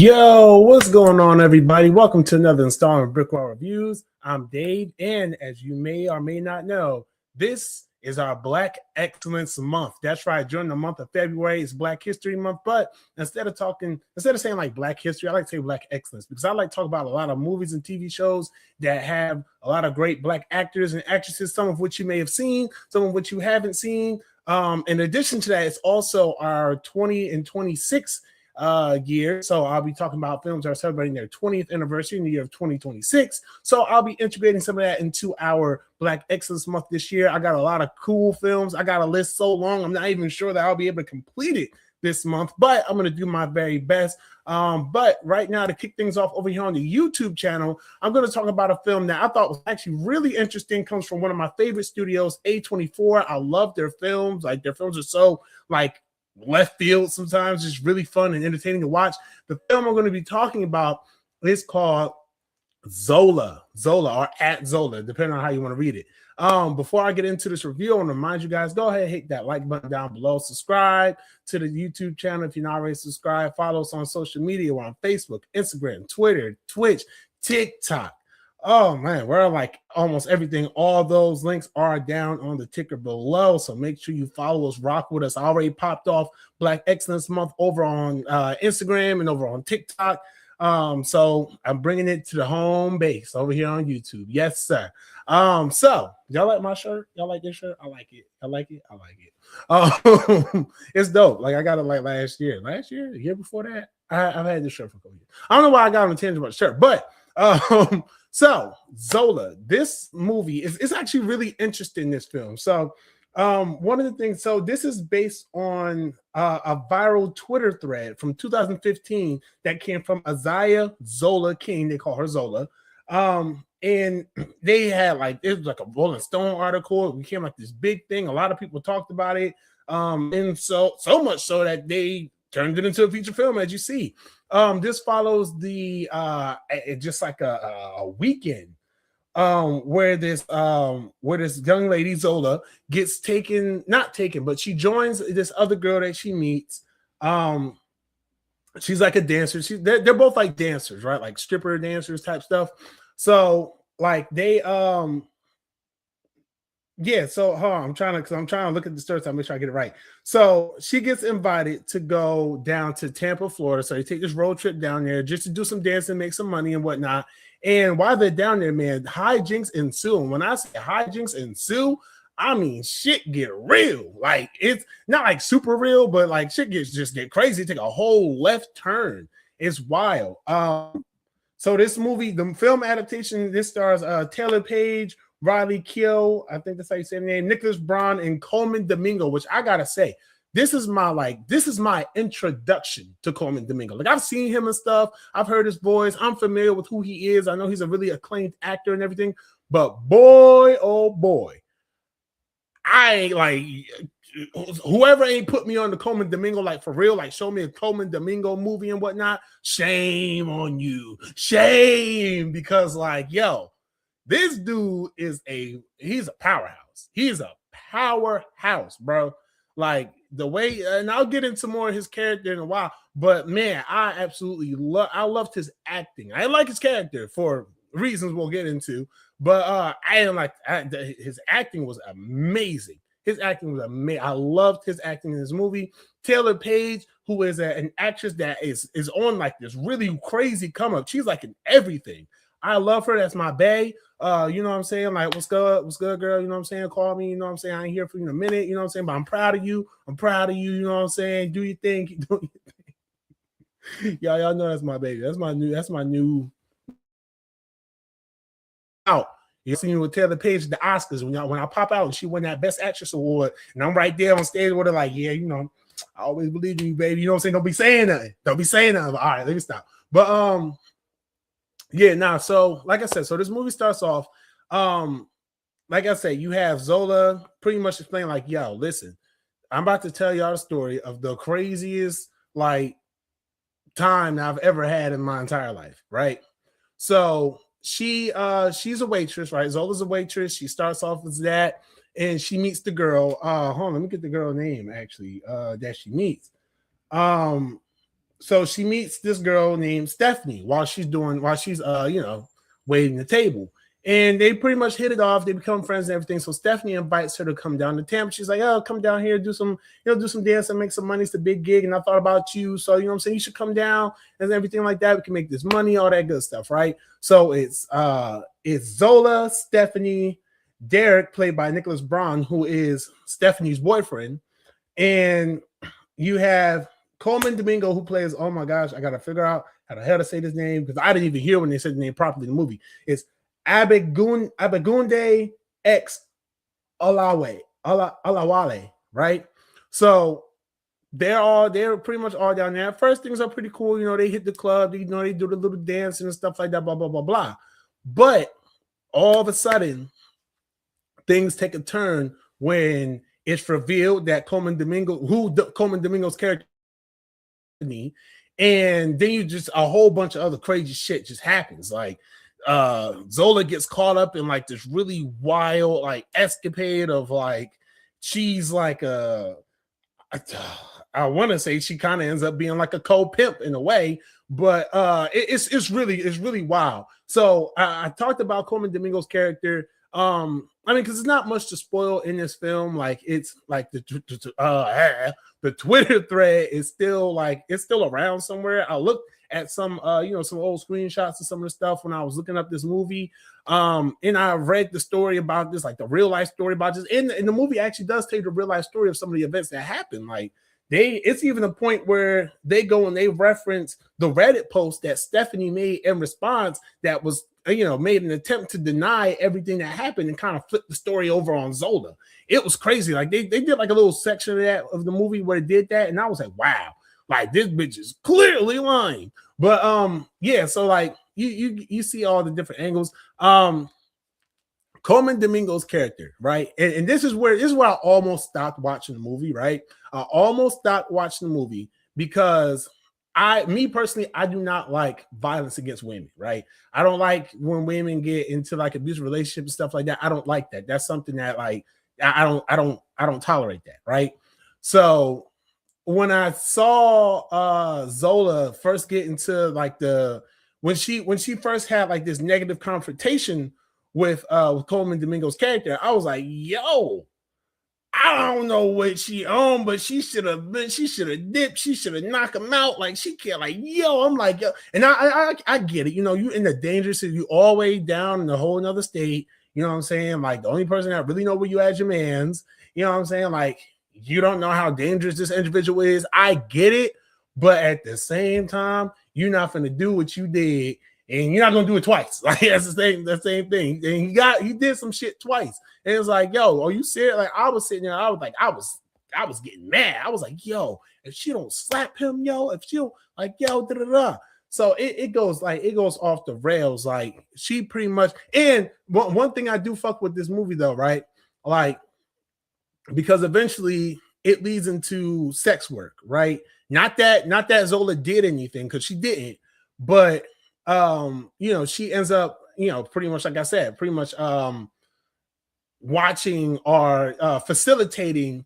Yo, what's going on, everybody? Welcome to another installment of BrickWall Reviews. I'm Dave, and as you may or may not know, this is our Black Excellence Month. That's right. During the month of February, it's Black History Month. But instead of saying like Black History, I like to say Black Excellence because I like to talk about a lot of movies and TV shows that have a lot of great Black actors and actresses, some of which you may have seen, some of which you haven't seen. In addition to that, it's also our 20 and 26 year. So I'll be talking about films that are celebrating their 20th anniversary in the year of 2026. So I'll be integrating some of that into our Black Excellence Month this year. I got a lot of cool films. I got a list so long, I'm not even sure that I'll be able to complete it this month, but I'm going to do my very best. But right now, to kick things off over here on the YouTube channel, I'm going to talk about a film that I thought was actually really interesting. Comes from one of my favorite studios, A24. I love their films. Like, their films are so left field sometimes. It's really fun and entertaining to watch. The film I'm going to be talking about is called Zola or At Zola, depending on how you want to read it. Before I get into this review, I want to remind you guys, go ahead and hit that like button down below. Subscribe to the YouTube channel if you're not already subscribed. Follow us on social media. We're on Facebook, Instagram, Twitter, Twitch, TikTok. Oh man, we're like almost everything. All those links are down on the ticker below, so make sure you follow us, rock with us. I already popped off Black Excellence Month over on Instagram and over on TikTok. So I'm bringing it to the home base over here on YouTube. Yes, sir. So y'all like my shirt? Y'all like this shirt? I like it. I like it. I like it. It's dope. Like, I got it like last year, the year before that. I've had this shirt for a couple years. I don't know why I got on a tangent about the shirt, but so Zola, this movie is actually really interesting, this film. So one of the things, so this is based on a viral Twitter thread from 2015 that came from Isaiah Zola King. They call her Zola. And they had it was like a Rolling Stone article. It became like this big thing. A lot of people talked about it. And so much so that they turned it into a feature film, as you see. This follows the just like a weekend where this young lady Zola gets not taken, but she joins this other girl that she meets. She's like a dancer. They're both like dancers, right? Like stripper dancers type stuff. So like they yeah, so hold on, I'm trying to look at the story to make sure I get it right. So she gets invited to go down to Tampa, Florida. So they take this road trip down there just to do some dancing, make some money and whatnot. And while they're down there, man, hijinks ensue. And when I say hijinks ensue, I mean shit get real. Like, it's not like super real, but like shit get crazy. Take a whole left turn. It's wild. So this movie, the film adaptation, this stars Taylor Page, Riley Keough, I think that's how you say the name, Nicholas Braun, and Coleman Domingo, which I gotta say, this is my introduction to Coleman Domingo. Like, I've seen him and stuff, I've heard his voice, I'm familiar with who he is, I know he's a really acclaimed actor and everything, but boy, oh boy, I ain't like, whoever ain't put me on the Coleman Domingo, like for real, like show me a Coleman Domingo movie and whatnot, shame on you, shame, because like, yo, this dude he's a powerhouse. He's a powerhouse, bro. Like, the way, and I'll get into more of his character in a while, but man, I loved his acting. I like his character for reasons we'll get into, but his acting was amazing. His acting was amazing. I loved his acting in this movie. Taylor Page, who is an actress that is on like this really crazy come up. She's like in everything. I love her. That's my bae. You know what I'm saying? Like, what's good, girl? You know what I'm saying? Call me. You know what I'm saying? I ain't here for you in a minute. You know what I'm saying? But I'm proud of you. You know what I'm saying? Do your thing. Keep doing your thing. Y'all know that's my baby. That's my new out. You see me with Taylor Page at the Oscars when I pop out and she won that Best Actress award, and I'm right there on stage with her, like, yeah, you know, I always believe in you, baby. You know what I'm saying? Don't be saying nothing. All right, let me stop. But yeah, now, so like I said, so this movie starts off, like I said, you have Zola pretty much explaining like, yo, listen, I'm about to tell y'all the story of the craziest like time I've ever had in my entire life, right? So she's a waitress, right? Zola's a waitress. She starts off as that, and she meets the girl. Hold on, let me get the girl name actually that she meets. so she meets this girl named Stephanie while she's waiting the table. And they pretty much hit it off. They become friends and everything. So Stephanie invites her to come down to Tampa. She's like, "Oh, come down here, do some dance and make some money. It's a big gig. And I thought about you. So, you know what I'm saying? You should come down and everything like that. We can make this money, all that good stuff, right?" So it's Zola, Stephanie, Derek, played by Nicholas Braun, who is Stephanie's boyfriend. And you have Coleman Domingo, who plays, oh my gosh, I got to figure out how the hell to say this name because I didn't even hear when they said the name properly in the movie. It's Abegunde X Alawale, right? So they're pretty much all down there. First, things are pretty cool. You know, they hit the club, they do the little dancing and stuff like that, blah, blah, blah, blah. But all of a sudden, things take a turn when it's revealed that Coleman Domingo's character, and then you just a whole bunch of other crazy shit just happens. Like Zola gets caught up in like this really wild like escapade of like she's like I want to say she kind of ends up being like a co-pimp in a way, but it's really wild. So I talked about Coleman Domingo's character. I mean, because it's not much to spoil in this film. Like it's like the Twitter thread is still around somewhere. I looked at some some old screenshots of some of the stuff when I was looking up this movie. And I read the story about this, like the real life story about this. And the movie actually does take the real life story of some of the events that happened. Like it's even a point where they go and they reference the Reddit post that Stephanie made in response that was made an attempt to deny everything that happened and kind of flip the story over on Zola. It was crazy. Like they did like a little section of the movie where they did that, and I was like, wow, like this bitch is clearly lying. But yeah, so like you see all the different angles. Coleman Domingo's character, right? And this is where I almost stopped watching the movie, right? I almost stopped watching the movie because me personally, I do not like violence against women, right? I don't like when women get into like abusive relationships and stuff like that. I don't like that. That's something that like I don't tolerate that, right? So when I saw Zola first get into like when she first had like this negative confrontation with Coleman Domingo's character, I was like, yo, I don't know what she on, but she should have dipped, she should have knocked him out. Like she can't, like, yo, I'm like, yo, and I get it, you in the danger city, you all the way down in a whole another state, you know what I'm saying? Like the only person that really know where you at your man's, you know what I'm saying? Like you don't know how dangerous this individual is. I get it, but at the same time, you're not gonna do what you did. And you're not gonna do it twice. Like that's the same thing. And he did some shit twice. And it's like, yo, are you serious? Like I was sitting there, I was getting mad. I was like, yo, if she don't slap him, yo, if she don't like, yo, da da da. So it goes off the rails. Like she pretty much. And one thing I do fuck with this movie though, right? Like because eventually it leads into sex work, right? Not that Zola did anything because she didn't, but she ends up, pretty much like I said, pretty much watching or facilitating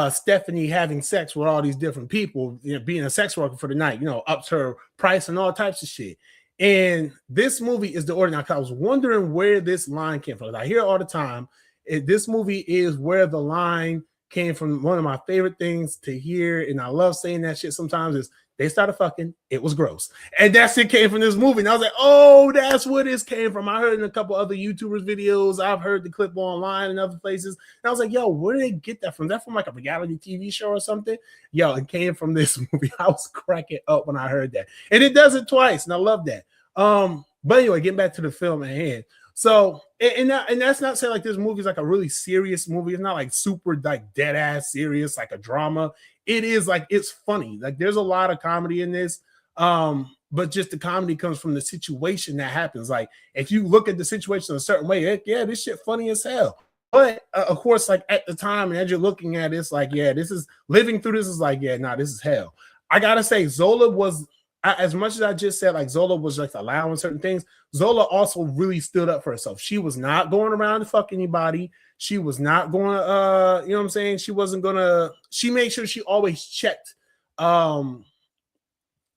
Stephanie having sex with all these different people, being a sex worker for the night, ups her price and all types of shit. And this movie is the ordinary. I was wondering where this line came from. I hear it all the time. This movie is where the line came from. One of my favorite things to hear, and I love saying that shit sometimes, is they started fucking, it was gross. And that's it came from this movie. And I was like, oh, that's where this came from. I heard in a couple other YouTubers' videos. I've heard the clip online and other places. And I was like, yo, where did they get that from? Is that from like a reality TV show or something? Yo, it came from this movie. I was cracking up when I heard that. And it does it twice, and I love that. But anyway, getting back to the film at hand. So, and that's not saying like this movie is like a really serious movie. It's not like super like dead ass serious, like a drama. It is like, it's funny. Like there's a lot of comedy in this. But just the comedy comes from the situation that happens. Like if you look at the situation a certain way, yeah, this shit funny as hell. But of course, like at the time, and as you're looking at it, it's like, yeah, this is living through this is like, yeah, nah, this is hell. I gotta say, Zola was, as much as I just said, like Zola was like allowing certain things, Zola also really stood up for herself. She was not going around to fuck anybody. She was not going to, you know what I'm saying? She wasn't going to, she made sure she always checked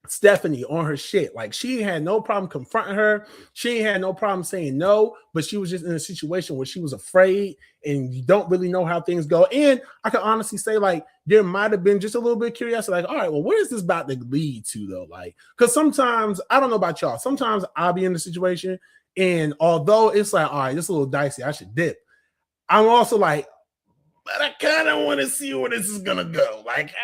Stephanie on her shit. Like, she had no problem confronting her. She ain't had no problem saying no, but she was just in a situation where she was afraid and you don't really know how things go. And I can honestly say, like, there might have been just a little bit of curiosity, like, all right, well, where is this about to lead to, though? Like, because sometimes, I don't know about y'all, sometimes I'll be in a situation, and although it's like, all right, this is a little dicey, I should dip, I'm also like, but I kind of want to see where this is gonna go. Like,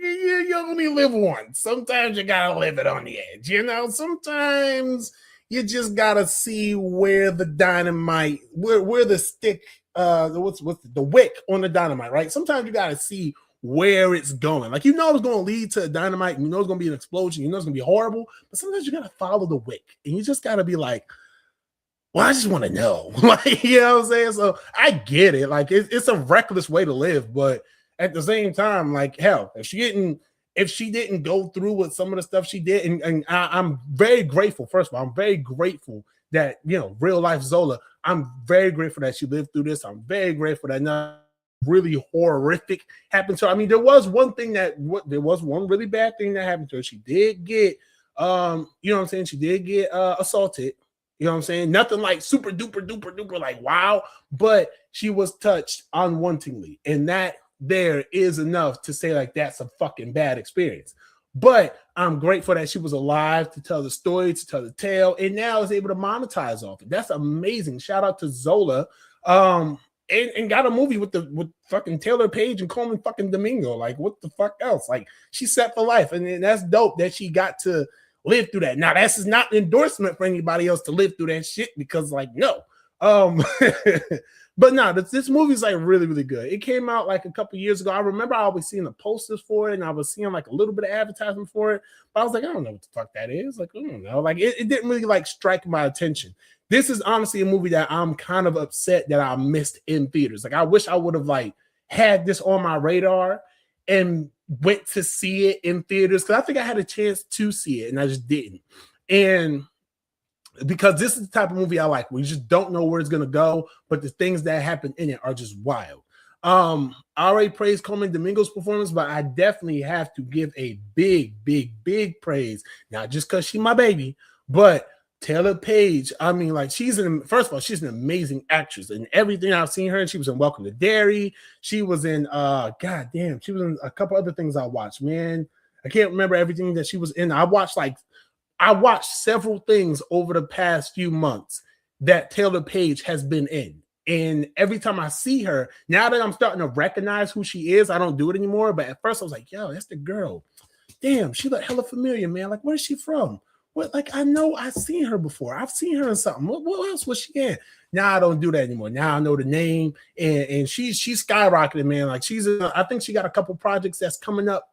you only live once. Sometimes you gotta live it on the edge. You know, sometimes you just gotta see where the dynamite, where the stick, what's the wick on the dynamite, right? Sometimes you gotta see where it's going. Like, you know, it's gonna lead to a dynamite, and you know it's gonna be an explosion. You know it's gonna be horrible, but sometimes you gotta follow the wick, and you just gotta be like, well, I just want to know. Like, you know what I'm saying? So I get it. Like, it's a reckless way to live, but at the same time, like, hell, if she didn't go through with some of the stuff she did, and I'm very grateful. First of all, I'm very grateful that, you know, real life Zola. I'm very grateful that she lived through this. I'm very grateful that not really horrific happened to her. I mean, there was one really bad thing that happened to her. She did get, you know what I'm saying? She did get assaulted. You know what I'm saying? Nothing like super duper duper duper like wow, but she was touched unwantingly, and that there is enough to say like that's a fucking bad experience. But I'm grateful that she was alive to tell the story, to tell the tale, and now is able to monetize off it. That's amazing. Shout out to Zola. And got a movie with fucking Taylor Page and Coleman fucking Domingo. Like, what the fuck else? Like, she's set for life, and that's dope that she got to live through that. Now, that's not an endorsement for anybody else to live through that shit, because, like, no. But no, this movie's like really, really good. It came out like a couple years ago. I remember I was seeing the posters for it, and I was seeing like a little bit of advertisement for it. But I was like, I don't know what the fuck that is. Like, I don't know. Like, it didn't really like strike my attention. This is honestly a movie that I'm kind of upset that I missed in theaters. Like, I wish I would have like had this on my radar and went to see it in theaters, because I think I had a chance to see it and I just didn't. And because this is the type of movie I like, we just don't know where it's gonna go, but the things that happen in it are just wild. I already praised Coleman Domingo's performance, but I definitely have to give a big, big, big praise, not just because she's my baby, but Taylor Page. I mean, like, first of all, she's an amazing actress, and everything I've seen her in. She was in Welcome to Derry. She was in goddamn, she was in a couple other things I watched. Man, I can't remember everything that she was in. I watched several things over the past few months that Taylor Page has been in. And every time I see her, now that I'm starting to recognize who she is, I don't do it anymore. But at first I was like, yo, that's the girl. Damn, she looked hella familiar, man. Like, where's she from? What? Like, I know I've seen her before. I've seen her in something. What else was she in? Now I don't do that anymore. Now I know the name, and she's skyrocketed, man. Like, I think she got a couple projects that's coming up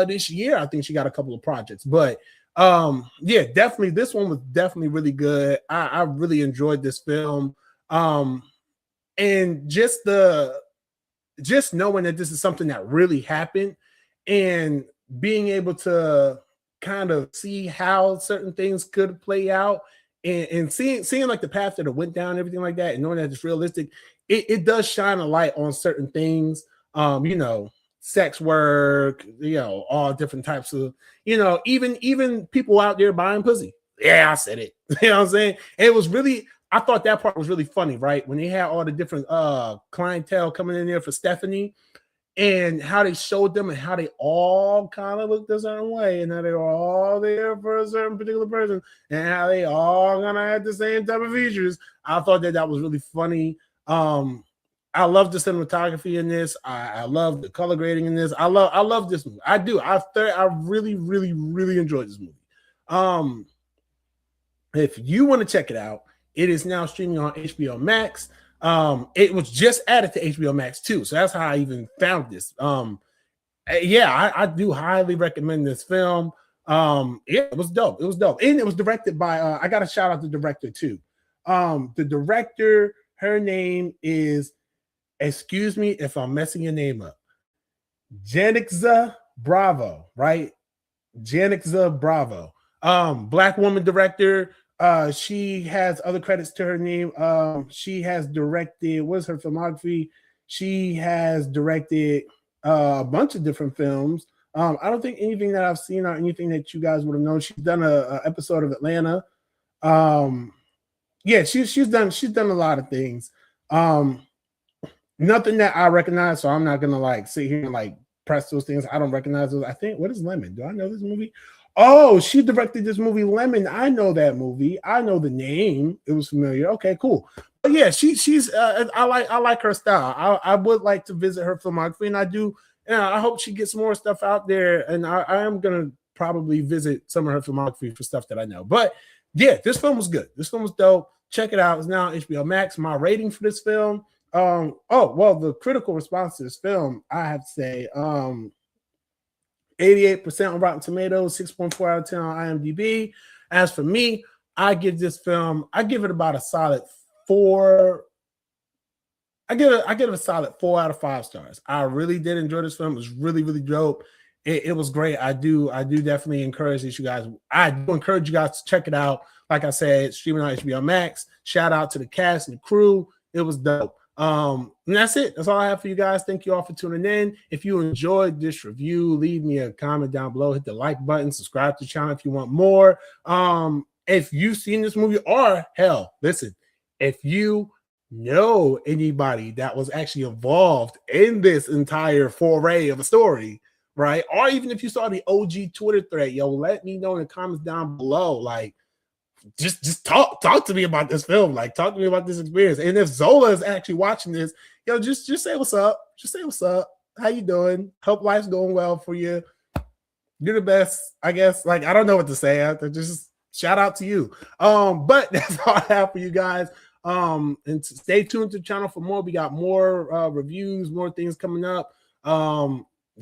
this year. I think she got a couple of projects, but yeah, definitely this one was definitely really good. I really enjoyed this film. And just knowing that this is something that really happened, and being able to kind of see how certain things could play out, and seeing like the path that it went down and everything like that, and knowing that it's realistic, it does shine a light on certain things. You know, sex work, you know, all different types of, you know, even people out there buying pussy. Yeah, I said it. You know what I'm saying? It was really, I thought that part was really funny, right? When they had all the different clientele coming in there for Stephanie, and how they showed them and how they all kind of looked a certain way, and how they were all there for a certain particular person, and how they all gonna have the same type of features. I thought that was really funny. I love the cinematography in this. I love the color grading in this. I love this movie. I do. I really, really, really enjoyed this movie. If you want to check it out, it is now streaming on HBO Max. It was just added to HBO Max too, so that's how I even found this. Yeah, I do highly recommend this film. Yeah, it was dope. It was dope, and it was directed by. I got to shout out the director too. The director, her name is, excuse me if I'm messing your name up, Janixa Bravo, right? Janixa Bravo. Black woman director. She has other credits to her name. She has directed, what's her filmography? She has directed a bunch of different films. I don't think anything that I've seen or anything that you guys would have known. She's done a episode of Atlanta. Yeah, she's done a lot of things. Nothing that I recognize, so I'm not gonna like sit here and like press those things. I don't recognize those. I think, what is Lemon? Do I know this movie? Oh, she directed this movie Lemon. I know that movie. I know the name. It was familiar. Okay, cool. But yeah, she's I like her style. I would like to visit her filmography, and I do. And I hope she gets more stuff out there. And I am gonna probably visit some of her filmography for stuff that I know. But yeah, this film was good. This film was dope. Check it out. It's now on HBO Max. My rating for this film. Oh, well, the critical response to this film, I have to say, 88% on Rotten Tomatoes, 6.4 out of 10 on IMDb. As for me, I give it about a solid 4. I give it a solid 4 out of 5 stars. I really did enjoy this film. It was really, really dope. It was great. I do definitely encourage you guys. I do encourage you guys to check it out. Like I said, streaming on HBO Max. Shout out to the cast and the crew. It was dope. And that's it. That's all I have for you guys. Thank you all for tuning in. If you enjoyed this review, leave me a comment down below. Hit the like button. Subscribe to the channel if you want more. If you've seen this movie, or hell, listen, if you know anybody that was actually involved in this entire foray of a story, right? Or even if you saw the OG Twitter thread, yo, let me know in the comments down below. Like, just talk to me about this film. Like, talk to me about this experience. And if Zola is actually watching this, yo, just say what's up. Just say what's up. How you doing? Hope life's going well for you. You're the best, I guess. Like, I don't know what to say. Just shout out to you. But that's all I have for you guys. And stay tuned to the channel for more. We got more reviews, more things coming up.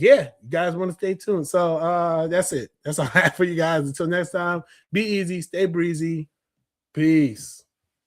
Yeah, you guys want to stay tuned. So that's it. That's all I have for you guys. Until next time, be easy, stay breezy. Peace.